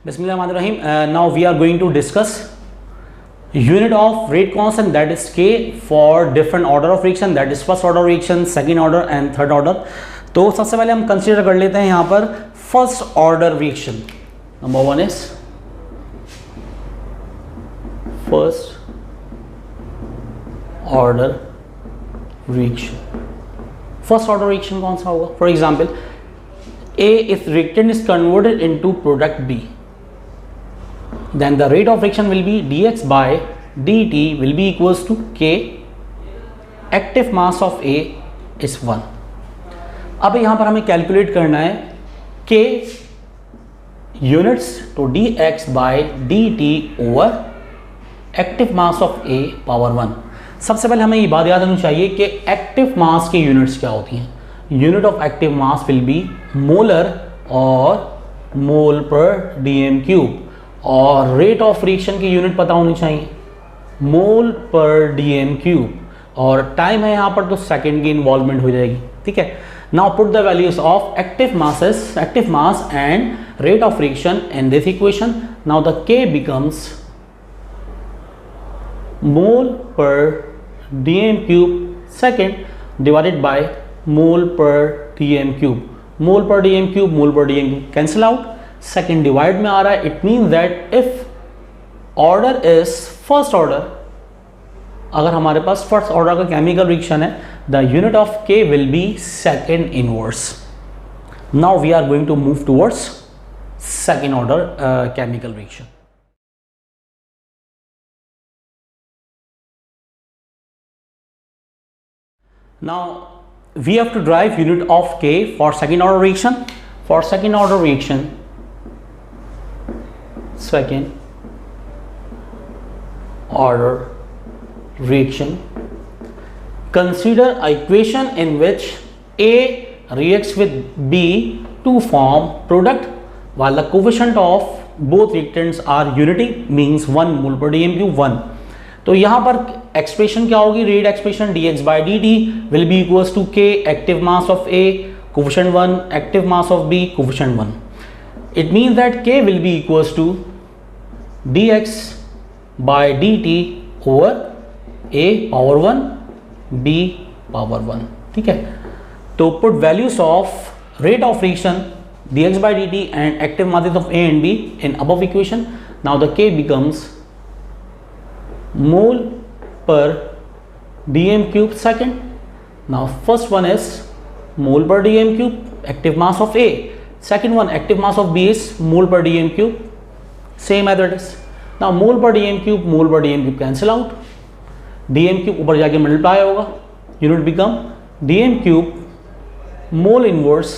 Bismillahirrahmanirrahim. Now we are going to discuss unit of rate constant, that is K, for different order of reaction, that is first order reaction, second order and third order. तो सबसे पहले हम consider कर लेते हैं यहाँ पर first order reaction. Number one is first order reaction. First order reaction कौन सा होगा? For example, A if reactant is converted into product B, then the rate of reaction will be dx by dt will be equals to K. Active mass of A is 1. अब यहाँ पर हमें calculate करना है K units, तो dx by dt over active mass of A power 1. सबसे पहले हमें ये बात याद रखनी चाहिए कि एक्टिव मास की यूनिट्स क्या होती हैं. Unit of active mass will be molar और मोल पर डीएम क्यूब, और रेट ऑफ रिएक्शन की यूनिट पता होनी चाहिए, मोल पर डीएम क्यूब, और टाइम है यहाँ पर तो सेकंड की इन्वॉल्वमेंट हो जाएगी. ठीक है. Now put the values of active mass and rate of reaction in this equation. Now the K becomes mole per dm cube second divided by mole per dm cube. Mole per dm cube, mole per dm cube cancel out. Second divide में आ रहा है. It mean that if order is first order, अगर हमारे पास first order का chemical reaction है, the unit of K will be second inverse. Now we are going to move towards second order chemical reaction. Now we have to derive unit of K for second order reaction. For second order reaction, consider a equation in which A reacts with B to form product, while the coefficient of both reactants are unity, means 1 mole per dm cube 1. तो यहाँ पर expression क्या होगी? Rate expression dx by dt will be equals to K active mass of A coefficient 1, active mass of B coefficient 1. It means that K will be equals to dx by dt over A power 1 B power 1. ठीक है. तो put values of rate of reaction dx by dt and active masses of A and B in above equation. Now the K becomes mole per dm cube second. Now first one is mole per dm cube, active mass of A. Second one, active mass of B is mole per dm cube, same as it is. Now mole per dm cube cancel out. dm cube ऊपर जाके multiply होगा, unit become dm cube mole inverse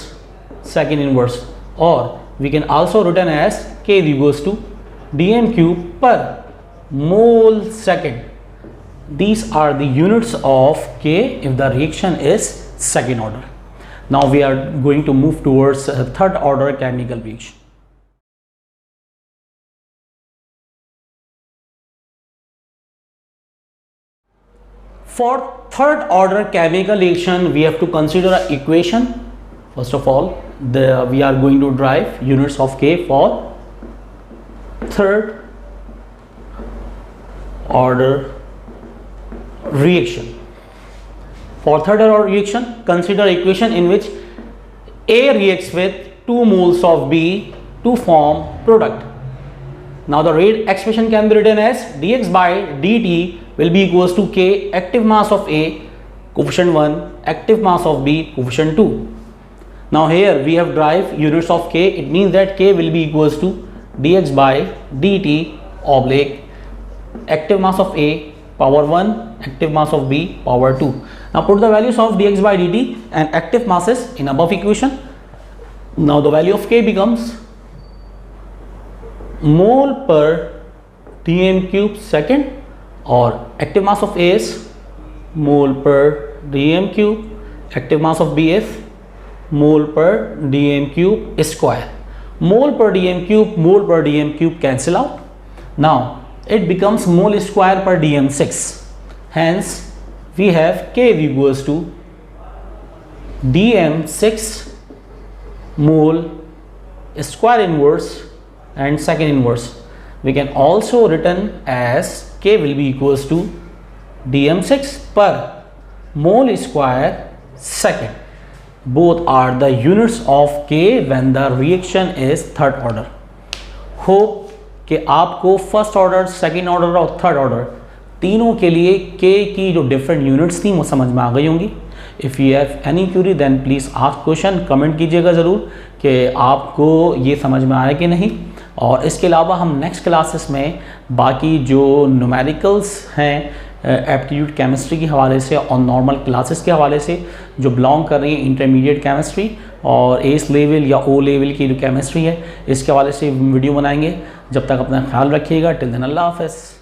second inverse, or we can also written as K equals to dm cube per mole second. These are the units of K if the reaction is second order. Now we are going to move towards third order chemical reaction. For third order chemical reaction, we have to consider an equation. First of all, we are going to derive units of K for third order reaction. For third order reaction, consider equation in which A reacts with 2 moles of B to form product. Now the rate expression can be written as dx by dt will be equals to K active mass of A coefficient 1, active mass of B coefficient 2. Now here we have derived units of K. It means that K will be equals to dx by dt oblique active mass of A power 1, active mass of B power 2. Now put the values of dx by dt and active masses in above equation. Now the value of K becomes mole per dm cube second, or active mass of A is mole per dm cube, active mass of B is mole per dm cube square. Mole per dm cube cancel out. Now it becomes mole square per dm6. Hence we have K equals to dm6 mole square inverse and second inverse. We can also written as K will be equals to dm6 per mole square second. Both are the units of K when the reaction is third order. Hope कि आपको first order, second order और third order तीनों के लिए K की जो different units थी वो समझ में आ गई होंगी. If you have any query then please ask question. Comment कीजिएगा ज़रूर कि आपको ये समझ में आया कि नहीं. और इसके अलावा हम नेक्स्ट क्लासेस में बाकी जो न्यूमेरिकल्स हैं एप्टीट्यूड केमिस्ट्री के हवाले से और नॉर्मल क्लासेस के हवाले से जो बिलोंग कर रही हैं इंटरमीडिएट केमिस्ट्री और एस लेवल या ओ लेवल की जो केमिस्ट्री है, इसके हवाले से वीडियो बनाएंगे. जब तक अपना ख्याल रखिएगा. टिल देन अल्लाह हाफ़िज़.